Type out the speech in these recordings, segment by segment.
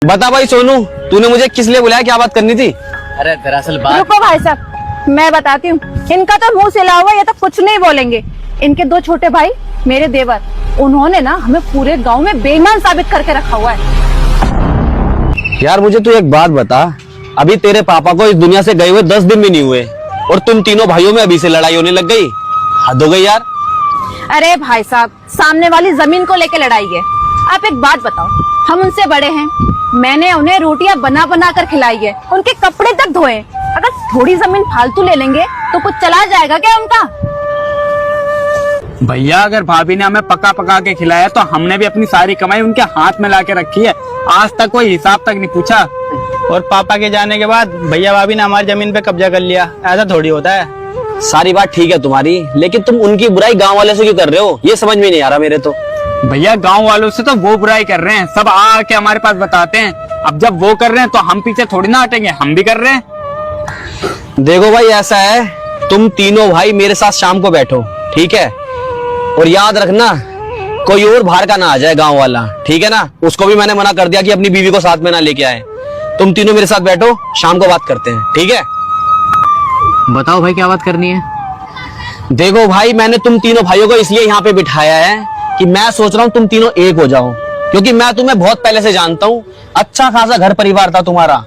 बता भाई सोनू, तूने मुझे किस लिए बुलाया, क्या बात करनी थी? अरे दरअसल बात। रुको भाई साहब, मैं बताती हूँ। इनका तो मुंह सिला हुआ, ये तो कुछ नहीं बोलेंगे। इनके दो छोटे भाई मेरे देवर, उन्होंने ना हमें पूरे गांव में बेईमान साबित करके रखा हुआ है। यार मुझे तू एक बात बता, अभी तेरे पापा को इस दुनिया से गए हुए 10 दिन भी नहीं हुए और तुम तीनों भाइयों में अभी से लड़ाई होने लग गई। हद हो गई यार। अरे भाई साहब, सामने वाली जमीन को लेके लड़ाई है। आप एक बात बताओ, हम उनसे बड़े हैं, मैंने उन्हें रोटियां बना बना कर खिलाई है, उनके कपड़े तक धोए। अगर थोड़ी जमीन फालतू ले लेंगे तो कुछ चला जाएगा क्या उनका? भैया अगर भाभी ने हमें पका पका के खिलाया तो हमने भी अपनी सारी कमाई उनके हाथ में ला के रखी है। आज तक कोई हिसाब तक नहीं पूछा। और पापा के जाने के बाद भैया भाभी ने हमारी जमीन पे कब्जा कर लिया, ऐसा थोड़ी होता है। सारी बात ठीक है तुम्हारी, लेकिन तुम उनकी बुराई गांव वाले से क्यों कर रहे हो, ये समझ में नहीं आ रहा मेरे तो। भैया गांव वालों से तो वो बुराई कर रहे हैं, सब आके हमारे पास बताते हैं। अब जब वो कर रहे हैं तो हम पीछे थोड़ी ना हटेंगे, हम भी कर रहे हैं। देखो भाई ऐसा है, तुम तीनों भाई मेरे साथ शाम को बैठो, ठीक है? और याद रखना कोई और बाहर का ना आ जाए गांव वाला, ठीक है ना? उसको भी मैंने मना कर दिया कि अपनी बीवी को साथ में ना लेके आए। तुम तीनों मेरे साथ बैठो, शाम को बात करते हैं, ठीक है? बताओ भाई क्या बात करनी है? देखो भाई, मैंने तुम तीनों भाइयों को इसलिए यहाँ पे बिठाया है कि मैं सोच रहा हूँ तुम तीनों एक हो जाओ, क्योंकि मैं तुम्हें बहुत पहले से जानता हूँ। अच्छा खासा घर परिवार था तुम्हारा,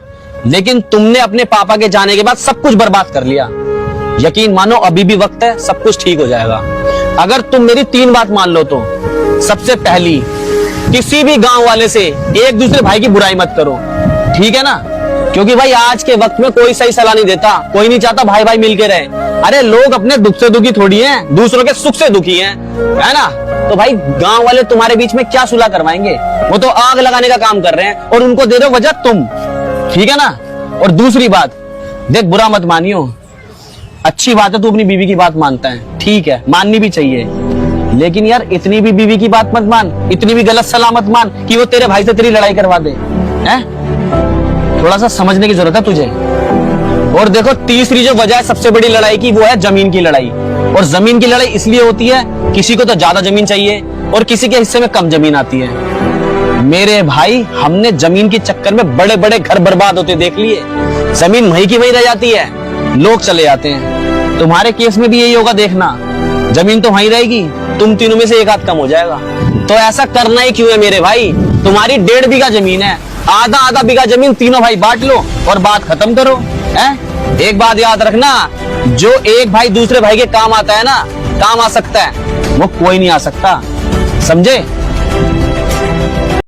लेकिन तुमने अपने पापा के जाने के बाद सब कुछ बर्बाद कर लिया। यकीन मानो अभी भी वक्त है, सब कुछ ठीक हो जाएगा। अगर तुम मेरी 3 बात मान लो तो सबसे पहली, किसी भी गांव वाले से एक दूसरे भाई की बुराई मत करो, ठीक है ना? क्योंकि भाई आज के वक्त में कोई सही सलाह नहीं देता, कोई नहीं चाहता भाई भाई मिलके रहे। अरे लोग अपने दुख से दुखी थोड़ी हैं, दूसरों के सुख से दुखी हैं, है ना? तो भाई गांव वाले तुम्हारे बीच में क्या सुलह करवाएंगे? वो तो आग लगाने का काम कर रहे हैं और उनको दे दो वजह तुम, ठीक है ना? और दूसरी बात, देख बुरा मत मानियो, अच्छी बात है तू अपनी बीवी की बात मानता है, ठीक है, माननी भी चाहिए, लेकिन यार इतनी भी बीवी की बात मत मान, इतनी भी गलत सलाह मत मान कि वो तेरे भाई से तेरी लड़ाई करवा दे, हैं? थोड़ा सा समझने की जरूरत है तुझे। और देखो तीसरी जो वजह है सबसे बड़ी लड़ाई की, वो है जमीन की लड़ाई। और जमीन की लड़ाई इसलिए होती है, किसी को तो ज्यादा जमीन चाहिए और किसी के हिस्से में कम जमीन आती है। मेरे भाई, हमने जमीन के चक्कर में बड़े बड़े घर बर्बाद होते देख लिए। जमीन वहीं की वहीं रह जाती है, लोग चले जाते हैं। तुम्हारे केस में भी यही होगा, देखना, जमीन तो वहीं रहेगी, तुम तीनों में से एक हाथ कम हो जाएगा। तो ऐसा करना ही क्यों है मेरे भाई? तुम्हारी 1.5 बीघा जमीन है, आधा आधा बीघा जमीन तीनों भाई बांट लो और बात खत्म करो, हैं? एक बात याद रखना, जो एक भाई दूसरे भाई के काम आता है ना, काम आ सकता है, वो कोई नहीं आ सकता, समझे?